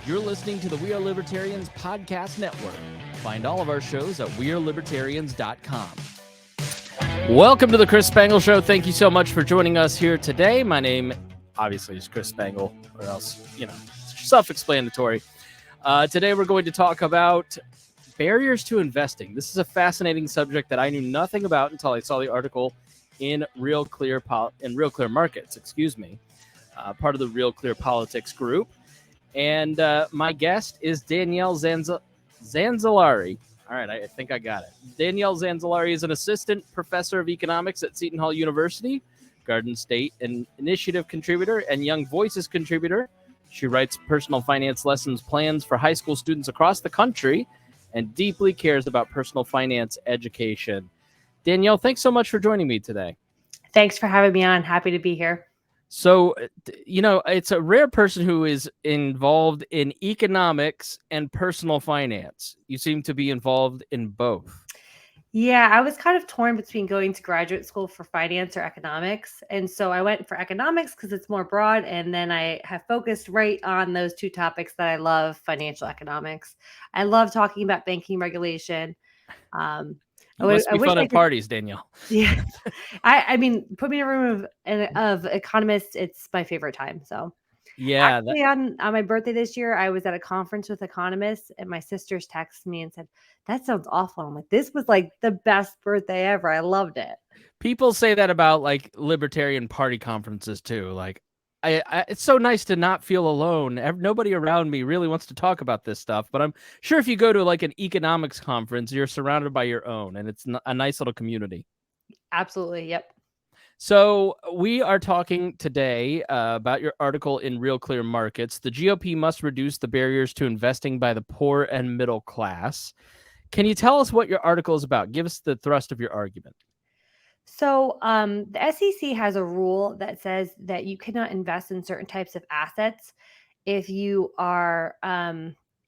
You're listening to the We Are Libertarians podcast network. Find all of our shows at wearelibertarians.com. Welcome to the Chris Spangle Show. Thank you so much for joining us here today. My name, obviously, is Chris Spangle, or else, it's self-explanatory. Today we're going to talk about barriers to investing. This is a fascinating subject that I knew nothing about until I saw the article in Real Clear Markets, part of the Real Clear Politics group. And my guest is Danielle Zanzalari. All right, I think I got it. Danielle Zanzalari is an assistant professor of economics at Seton Hall University, Garden State and Initiative contributor, and Young Voices contributor. She writes personal finance lessons plans for high school students across the country and deeply cares about personal finance education. Danielle, thanks so much for joining me today. Thanks for having me on. Happy to be here. So, it's a rare person who is involved in economics and personal finance. You seem to be involved in both. Yeah, I was kind of torn between going to graduate school for finance or economics. And so I went for economics because it's more broad. And then I have focused right on those two topics that I love, financial economics. I love talking about banking regulation. You must be fun at parties, Danielle. Yeah. I mean, put me in a room of economists. It's my favorite time. So yeah. Actually, on my birthday this year, I was at a conference with economists and my sisters texted me and said, that sounds awful. I'm like, this was like the best birthday ever. I loved it. People say that about like libertarian party conferences too. Like, it's so nice to not feel alone. Nobody around me really wants to talk about this stuff, but I'm sure if you go to like an economics conference, you're surrounded by your own, and it's a nice little community. Absolutely. Yep. So we are talking today about your article in Real Clear Markets. The GOP must reduce the barriers to investing by the poor and middle class. Can you tell us what your article is about? Give us the thrust of your argument. So the SEC has a rule that says that you cannot invest in certain types of assets if you are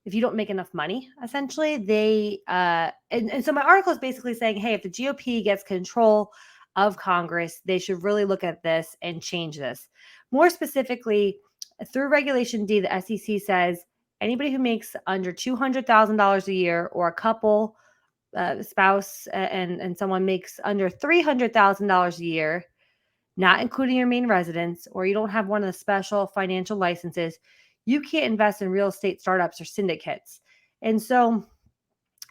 if you don't make enough money. Essentially, they and so my article is basically saying, hey, if the GOP gets control of Congress, they should really look at this and change this. More specifically, through Regulation D, the SEC says anybody who makes under $200,000 a year, or a couple, spouse and someone makes under $300,000 a year, not including your main residence, or you don't have one of the special financial licenses, you can't invest in real estate startups or syndicates. And so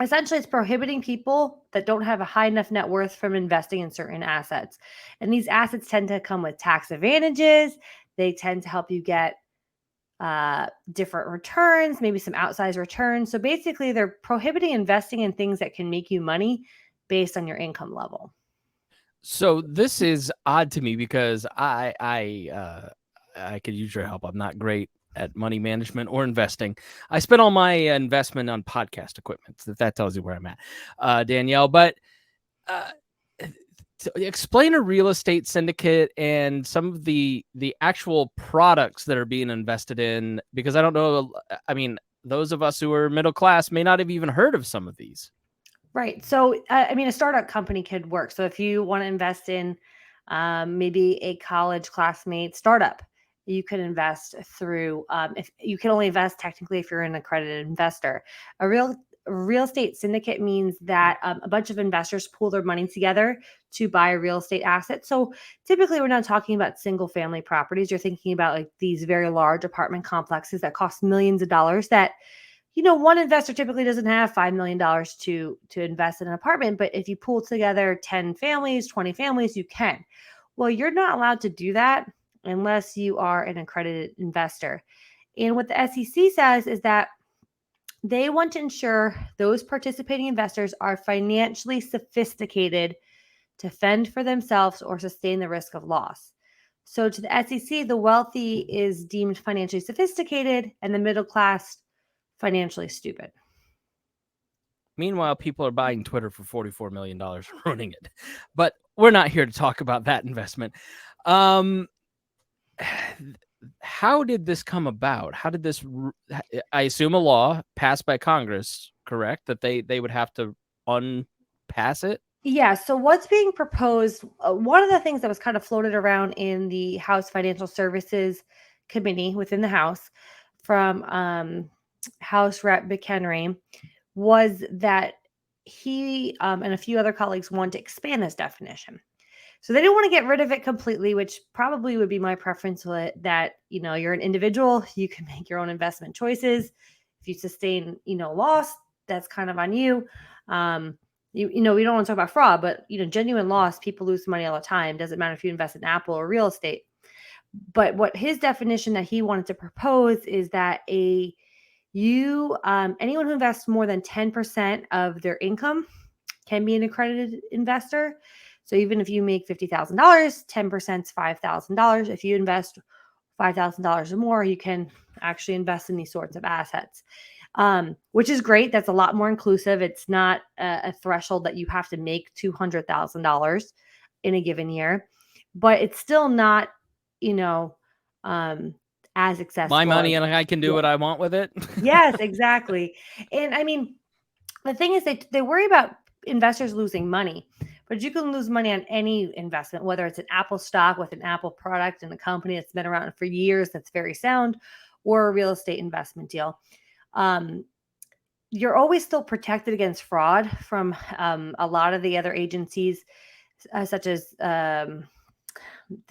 essentially, it's prohibiting people that don't have a high enough net worth from investing in certain assets. And these assets tend to come with tax advantages. They tend to help you get different returns, maybe some outsized returns. So basically, they're prohibiting investing in things that can make you money based on your income level. So this is odd to me because I could use your help. I'm not great at money management or investing. I spent all my investment on podcast equipment. So that tells you where I'm at, Danielle. But explain a real estate syndicate and some of the actual products that are being invested in, because I don't know. I mean, those of us who are middle class may not have even heard of some of these. Right. So, a startup company could work. So if you want to invest in maybe a college classmate startup, you could invest through, if you can only invest technically if you're an accredited investor. A real estate syndicate means that a bunch of investors pool their money together to buy a real estate asset. So typically we're not talking about single family properties. You're thinking about like these very large apartment complexes that cost millions of dollars that, one investor typically doesn't have $5 million to invest in an apartment. But if you pool together 10 families, 20 families, you can. Well, you're not allowed to do that unless you are an accredited investor. And what the SEC says is that they want to ensure those participating investors are financially sophisticated to fend for themselves or sustain the risk of loss. So to the SEC, the wealthy is deemed financially sophisticated and the middle class financially stupid. Meanwhile, people are buying Twitter for $44 million, ruining it. But we're not here to talk about that investment. How did this come about? How did this, I assume a law passed by Congress, correct? That they would have to unpass it? Yeah. So what's being proposed, one of the things that was kind of floated around in the House Financial Services Committee within the House from House Rep McHenry was that he and a few other colleagues wanted to expand this definition. So they didn't want to get rid of it completely, which probably would be my preference, that, you're an individual, you can make your own investment choices. If you sustain, loss, that's kind of on you. We don't want to talk about fraud, but, genuine loss, people lose money all the time. Doesn't matter if you invest in Apple or real estate. But what his definition that he wanted to propose is that anyone who invests more than 10% of their income can be an accredited investor. So even if you make $50,000, 10% is $5,000. If you invest $5,000 or more, you can actually invest in these sorts of assets, which is great. That's a lot more inclusive. It's not a threshold that you have to make $200,000 in a given year, but it's still not, as accessible. My money and I can do what I want with it. Yes, exactly. And I mean, the thing is they worry about investors losing money, but you can lose money on any investment, whether it's an Apple stock with an Apple product and a company that's been around for years that's very sound, or a real estate investment deal. You're always still protected against fraud from a lot of the other agencies, such as the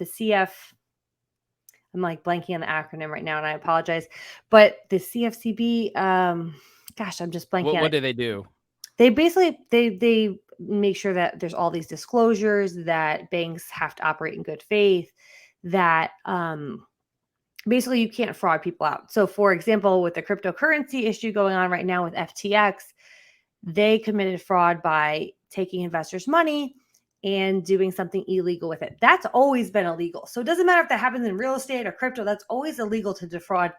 CF. I'm like blanking on the acronym right now, and I apologize. But the CFCB, gosh, I'm just blanking on it. What do they do? They basically they make sure that there's all these disclosures, that banks have to operate in good faith, that basically you can't fraud people out. So for example, with the cryptocurrency issue going on right now with FTX, they committed fraud by taking investors' money and doing something illegal with it. That's always been illegal. So it doesn't matter if that happens in real estate or crypto, that's always illegal to defraud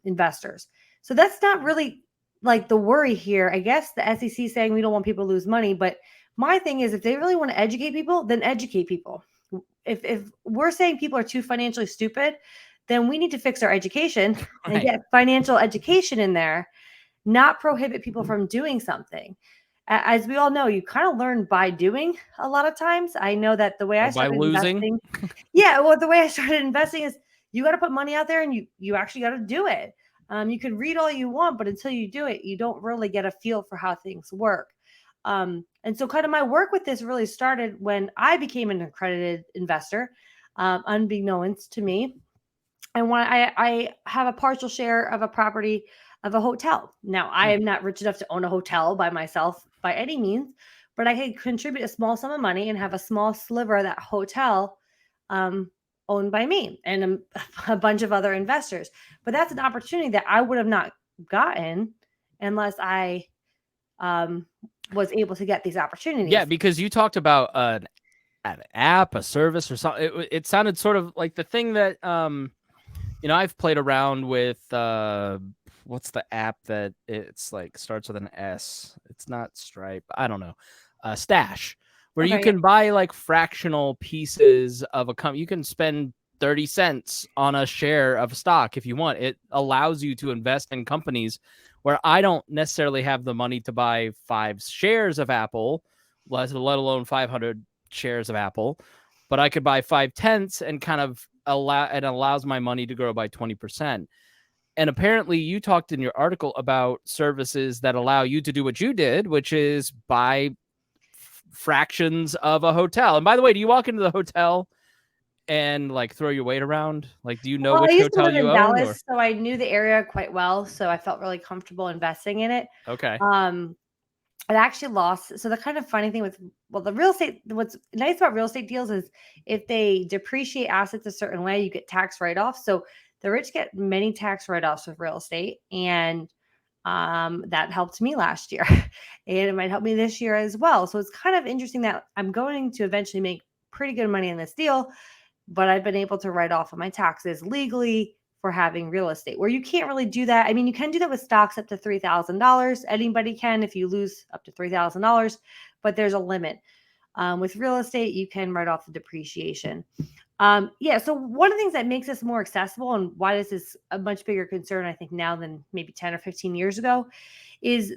investors. So that's not really like the worry here. I guess the SEC is saying we don't want people to lose money, but my thing is if they really want to educate people, then educate people. If we're saying people are too financially stupid, then we need to fix our education and get financial education in there, not prohibit people from doing something. As we all know, you kind of learn by doing a lot of times. I know that the way I started investing, the way I started investing is you got to put money out there and you actually got to do it. You can read all you want, but until you do it, you don't really get a feel for how things work. And so kind of my work with this really started when I became an accredited investor, unbeknownst to me. And when I have a partial share of a property of a hotel. Now, I am not rich enough to own a hotel by myself by any means, but I can contribute a small sum of money and have a small sliver of that hotel owned by me and a bunch of other investors. But that's an opportunity that I would have not gotten unless I was able to get these opportunities. Yeah, because you talked about an app, a service, or something. It sounded sort of like the thing that I've played around with. What's the app that it's like starts with an S? It's not Stripe. I don't know. Stash, where you can buy like fractional pieces of a company. You can spend 30 cents on a share of stock if you want. It allows you to invest in companies where I don't necessarily have the money to buy 5 shares of Apple, let alone 500 shares of Apple, but I could buy 5/10 and kind of allows my money to grow by 20%. And apparently you talked in your article about services that allow you to do what you did, which is buy fractions of a hotel. And by the way, do you walk into the hotel and like throw your weight around? Like, do you know which hotel you own? Dallas, so I knew the area quite well. So I felt really comfortable investing in it. Okay. It actually lost. So the kind of funny thing with, the real estate, what's nice about real estate deals is if they depreciate assets a certain way, you get tax write-offs. So the rich get many tax write-offs with real estate. And that helped me last year. And it might help me this year as well. So it's kind of interesting that I'm going to eventually make pretty good money in this deal, but I've been able to write off of my taxes legally for having real estate, where you can't really do that. I mean, you can do that with stocks up to $3,000. Anybody can if you lose up to $3,000, but there's a limit. With real estate, you can write off the depreciation. So one of the things that makes this more accessible and why this is a much bigger concern, I think, now than maybe 10 or 15 years ago, is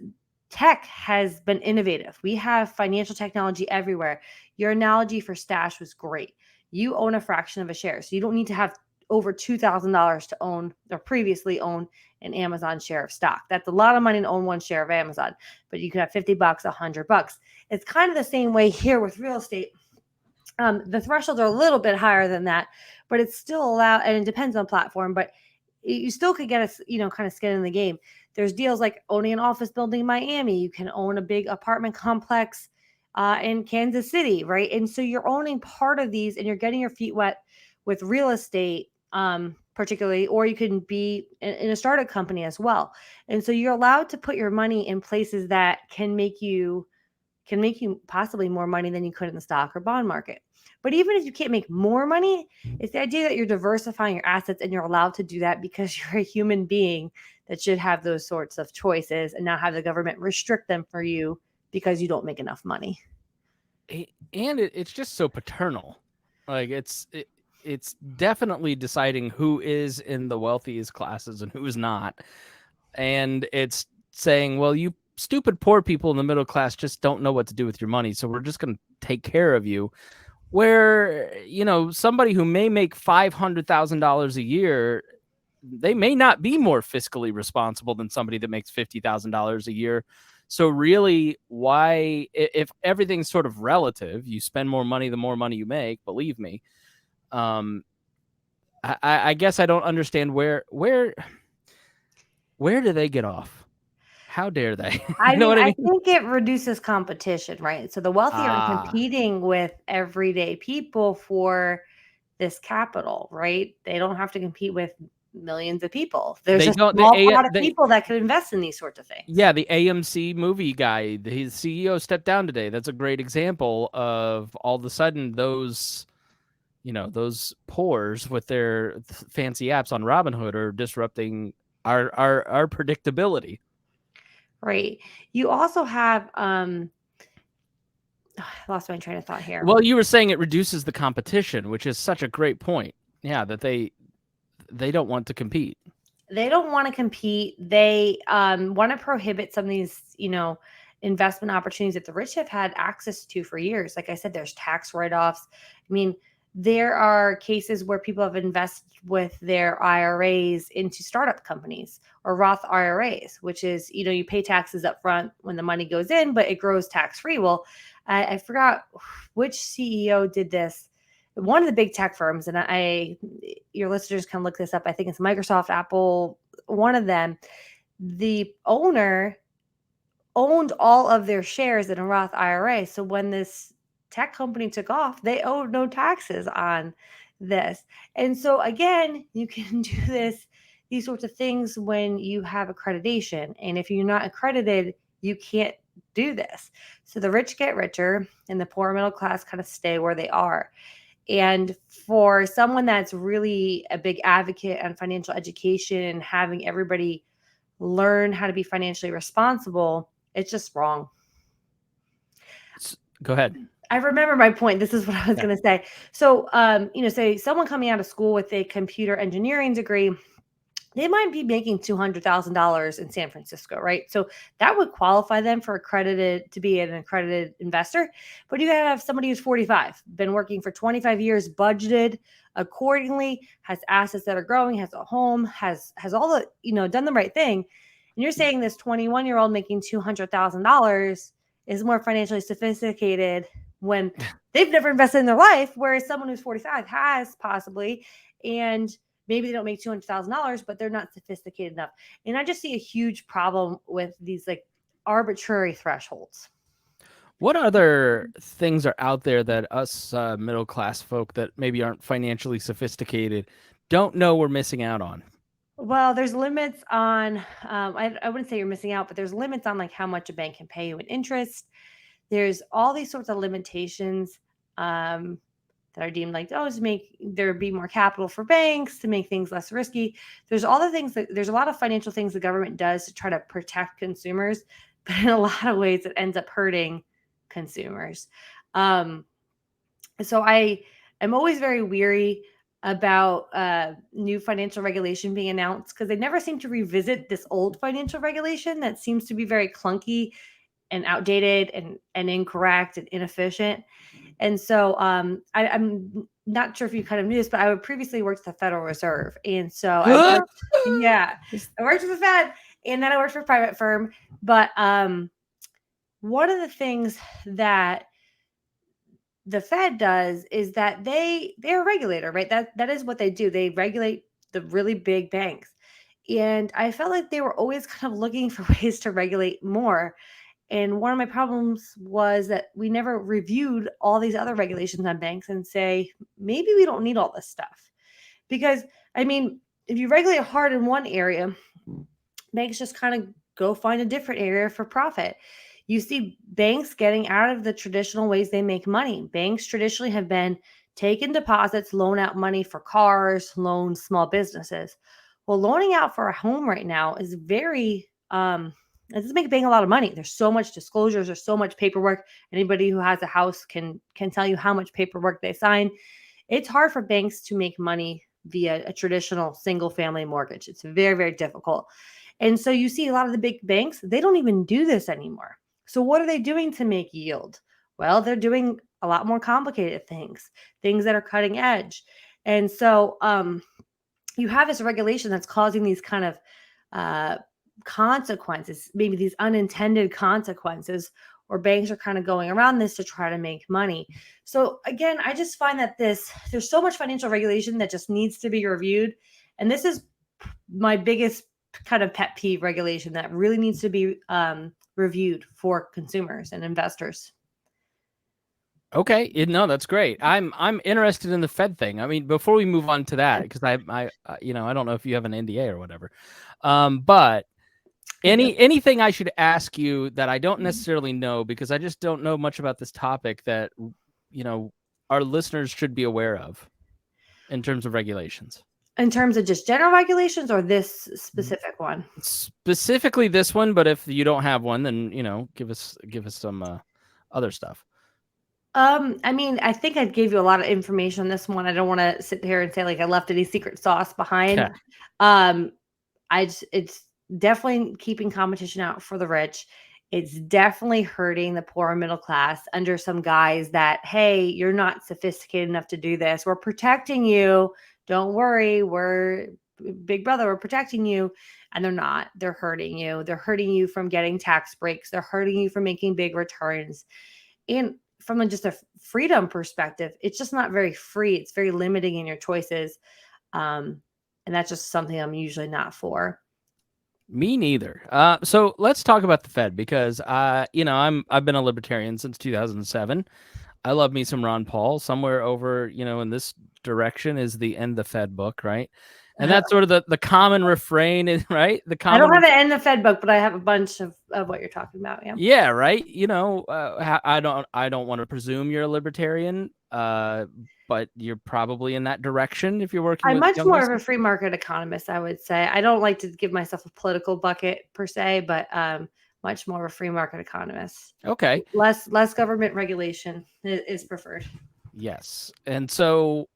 tech has been innovative. We have financial technology everywhere. Your analogy for Stash was great. You own a fraction of a share, so you don't need to have over $2,000 to own or previously own an Amazon share of stock. That's a lot of money to own one share of Amazon, but you could have $50, $100. It's kind of the same way here with real estate. The thresholds are a little bit higher than that, but it's still allowed, and it depends on platform, but you still could get a, kind of skin in the game. There's deals like owning an office building in Miami. You can own a big apartment complex in Kansas City, right? And so you're owning part of these and you're getting your feet wet with real estate, particularly, or you can be in a startup company as well. And so you're allowed to put your money in places that can make you possibly more money than you could in the stock or bond market. But even if you can't make more money, it's the idea that you're diversifying your assets and you're allowed to do that because you're a human being that should have those sorts of choices and not have the government restrict them for you because you don't make enough money. And it's just so paternal. Like it's definitely deciding who is in the wealthiest classes and who is not. And it's saying, well, you stupid poor people in the middle class just don't know what to do with your money, so we're just going to take care of you. Where, somebody who may make $500,000 a year, they may not be more fiscally responsible than somebody that makes $50,000 a year. So really, why, if everything's sort of relative, you spend more money the more money you make, believe me. I guess I don't understand where do they get off? How dare they? I think it reduces competition, right? So the wealthy are competing with everyday people for this capital, right? They don't have to compete with millions of people. There's a small pot of people that could invest in these sorts of things. Yeah, the AMC movie guy, his CEO stepped down today. That's a great example of all of a sudden those poors with their fancy apps on Robinhood are disrupting our predictability. Right. You also have I lost my train of thought here. Well, you were saying it reduces the competition, which is such a great point. Yeah, that they don't want to compete. They don't want to compete. They want to prohibit some of these, investment opportunities that the rich have had access to for years. Like I said, there's tax write-offs. I mean, there are cases where people have invested with their IRAs into startup companies or Roth IRAs, which is, you pay taxes up front when the money goes in, but it grows tax-free. Well, I forgot which CEO did this. One of the big tech firms, and your listeners can look this up. I think it's Microsoft, Apple, one of them. The owner owned all of their shares in a Roth IRA. So when this tech company took off, they owed no taxes on this. And so again, you can do these sorts of things when you have accreditation. And if you're not accredited, you can't do this. So the rich get richer and the poor middle class kind of stay where they are. And for someone that's really a big advocate on financial education and having everybody learn how to be financially responsible, it's just wrong. Go ahead. I remember my point. This is what I was going to say. So, say someone coming out of school with a computer engineering degree, they might be making $200,000 in San Francisco, right? So that would qualify them to be an accredited investor. But you got to have somebody who's 45, been working for 25 years, budgeted accordingly, has assets that are growing, has a home, has all the, done the right thing. And you're saying this 21-year-old making $200,000 is more financially sophisticated when they've never invested in their life, whereas someone who's 45 has possibly, and maybe they don't make $200,000, but they're not sophisticated enough. And I just see a huge problem with these like arbitrary thresholds. What other things are out there that us middle-class folk that maybe aren't financially sophisticated don't know we're missing out on? Well, there's limits on, I wouldn't say you're missing out, but there's limits on like how much a bank can pay you in interest. There's all these sorts of limitations that are deemed like, to make there be more capital for banks, to make things less risky. There's all the things there's a lot of financial things the government does to try to protect consumers, but in a lot of ways it ends up hurting consumers. So I am always very weary about new financial regulation being announced because they never seem to revisit this old financial regulation that seems to be very clunky and outdated and incorrect and inefficient. And so I'm not sure if you kind of knew this, but I would previously worked at the Federal Reserve. And so I worked, yeah, I worked for the Fed and then I worked for a private firm. But one of the things that the Fed does is that they're a regulator, right? That is what they do. They regulate the really big banks. And I felt like they were always kind of looking for ways to regulate more. And one of my problems was that we never reviewed all these other regulations on banks and say, maybe we don't need all this stuff. Because, I mean, if you regulate hard in one area, banks just kind of go find a different area for profit. You see banks getting out of the traditional ways they make money. Banks traditionally have been taking deposits, loan out money for cars, loan small businesses. Well, loaning out for a home right now is very it doesn't make a bank a lot of money. There's so much disclosures, there's so much paperwork. Anybody who has a house can tell you how much paperwork they sign. It's hard for banks to make money via a traditional single family mortgage. It's very, very difficult. And so you see a lot of the big banks, they don't even do this anymore. So what are they doing to make yield? Well, they're doing a lot more complicated things that are cutting edge. And so you have this regulation that's causing these kind of consequences, maybe these unintended consequences, or banks are kind of going around this to try to make money. So again, I just find that there's so much financial regulation that just needs to be reviewed. And this is my biggest kind of pet peeve regulation that really needs to be reviewed for consumers and investors. Okay, no, that's great. I'm interested in the Fed thing. I mean, before we move on to that, because I don't know if you have an NDA or whatever, but anything I should ask you that I don't necessarily know, because I just don't know much about this topic, that our listeners should be aware of in terms of regulations. In terms of just general regulations, or this specific one? Specifically this one, but if you don't have one, then give us some other stuff. I mean, I think I gave you a lot of information on this one. I don't want to sit here and say like I left any secret sauce behind. Okay. It's definitely keeping competition out for the rich. It's definitely hurting the poor middle class under some guise that, hey, you're not sophisticated enough to do this. We're protecting you. Don't worry. We're Big Brother. We're protecting you. And they're not. They're hurting you. They're hurting you from getting tax breaks. They're hurting you from making big returns. And from just a freedom perspective, it's just not very free. It's very limiting in your choices. And that's just something I'm usually not for. Me neither. So let's talk about the Fed, because I've been a libertarian since 2007. I love me some Ron Paul. Somewhere over, in this direction is the End the Fed book, right? And that's sort of the common refrain, is right. I don't have the End the Fed book, but I have a bunch of what you're talking about. Yeah. Yeah. Right. I don't want to presume you're a libertarian, but you're probably in that direction if you're working. I'm much more of a free market economist, I would say. I don't like to give myself a political bucket per se, but much more of a free market economist. Okay. Less government regulation is preferred. Yes. And so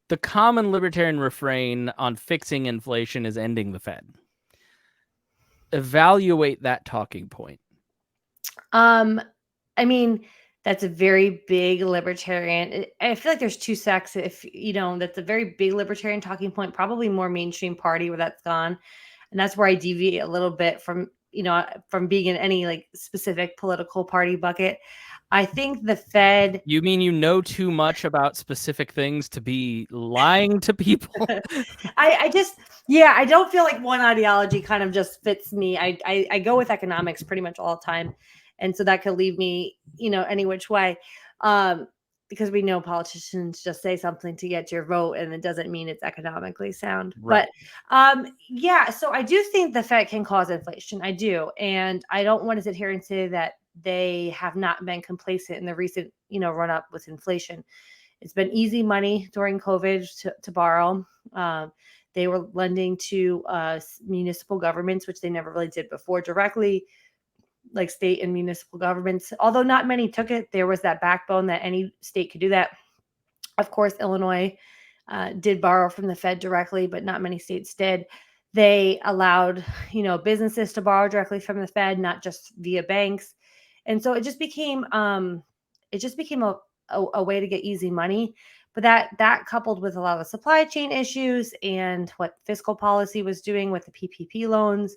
the common libertarian refrain on fixing inflation is ending the Fed. Evaluate that talking point. I mean, that's a very big libertarian. I feel like there's two sects. If that's a very big libertarian talking point, probably more mainstream party where that's gone. And that's where I deviate a little bit from being in any like specific political party bucket. I think the Fed. You mean too much about specific things to be lying to people? I don't feel like one ideology kind of just fits me. I go with economics pretty much all the time. And so that could leave me, any which way, because we know politicians just say something to get your vote, and it doesn't mean it's economically sound. Right. But so I do think the Fed can cause inflation. I do. And I don't want to sit here and say that they have not been complacent in the recent, run up with inflation. It's been easy money during COVID to borrow. They were lending to municipal governments, which they never really did before directly, like state and municipal governments. Although not many took it, there was that backbone that any state could do that. Of course, Illinois did borrow from the Fed directly, but not many states did. They allowed, businesses to borrow directly from the Fed, not just via banks. And so it just became a way to get easy money. But that coupled with a lot of supply chain issues and what fiscal policy was doing with the PPP loans,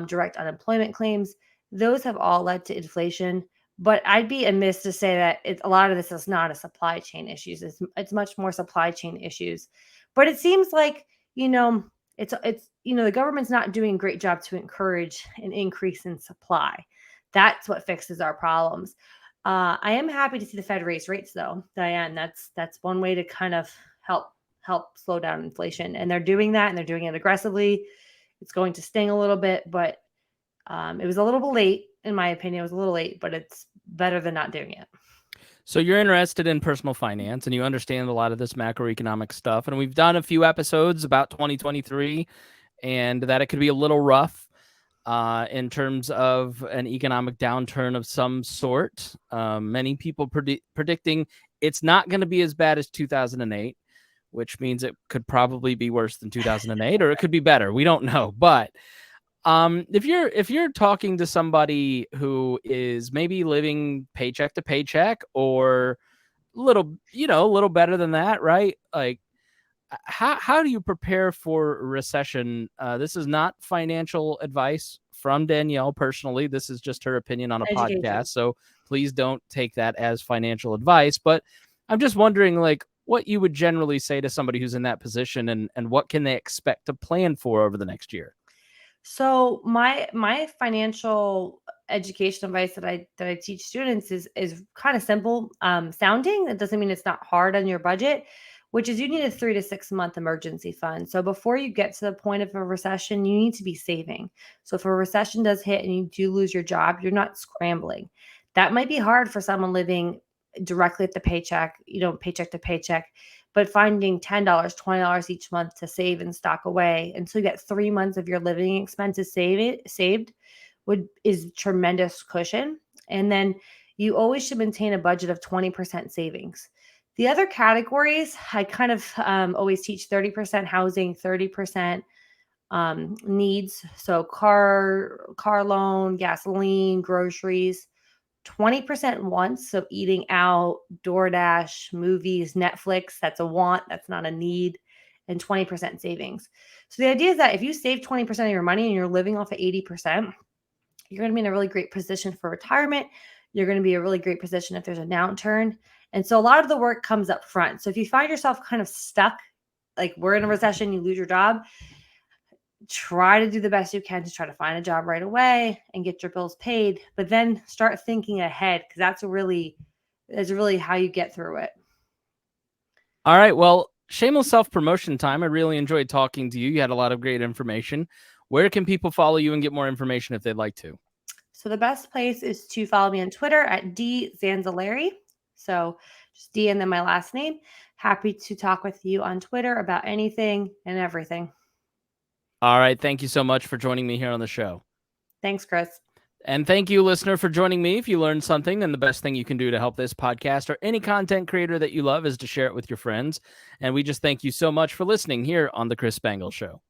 direct unemployment claims, those have all led to inflation. But I'd be amiss to say that a lot of this is not a supply chain issues. It's much more supply chain issues. But it seems like, it's the government's not doing a great job to encourage an increase in supply. That's what fixes our problems. I am happy to see the Fed raise rates, though, Diane. That's one way to kind of help slow down inflation, and they're doing that, and they're doing it aggressively. It's going to sting a little bit, but it was a little bit late, in my opinion. It was a little late, but it's better than not doing it. So you're interested in personal finance, and you understand a lot of this macroeconomic stuff. And we've done a few episodes about 2023, and that it could be a little rough in terms of an economic downturn of some sort. Many people predicting it's not going to be as bad as 2008, which means it could probably be worse than 2008, or it could be better. We don't know. But if you're talking to somebody who is maybe living paycheck to paycheck, or a little better than that, right? Like, how do you prepare for a recession? This is not financial advice from Danielle personally. This is just her opinion on a podcast. So please don't take that as financial advice. But I'm just wondering, like, what you would generally say to somebody who's in that position, and what can they expect to plan for over the next year? So my financial education advice that I teach students is kind of simple sounding. That doesn't mean it's not hard on your budget, which is you need a 3 to 6 month emergency fund. So before you get to the point of a recession, you need to be saving. So if a recession does hit and you do lose your job, you're not scrambling. That might be hard for someone living directly at the paycheck, paycheck to paycheck, but finding $10, $20 each month to save and stock away until you get 3 months of your living expenses saved is tremendous cushion. And then you always should maintain a budget of 20% savings. The other categories, I kind of always teach 30% housing, 30% needs. So car loan, gasoline, groceries. 20% wants, so eating out, DoorDash, movies, Netflix, that's a want, that's not a need, and 20% savings. So the idea is that if you save 20% of your money and you're living off of 80%, you're going to be in a really great position for retirement. You're going to be in a really great position if there's a downturn. And so a lot of the work comes up front. So if you find yourself kind of stuck, like we're in a recession, you lose your job, try to do the best you can to try to find a job right away and get your bills paid, but then start thinking ahead, because that's really how you get through it. All right. Well, shameless self-promotion time. I really enjoyed talking to you. You had a lot of great information. Where can people follow you and get more information if they'd like to? So the best place is to follow me on Twitter at Zanzalari. So just D and then my last name. Happy to talk with you on Twitter about anything and everything. All right. Thank you so much for joining me here on the show. Thanks, Chris. And thank you, listener, for joining me. If you learned something, then the best thing you can do to help this podcast or any content creator that you love is to share it with your friends. And we just thank you so much for listening here on The Chris Spangle Show.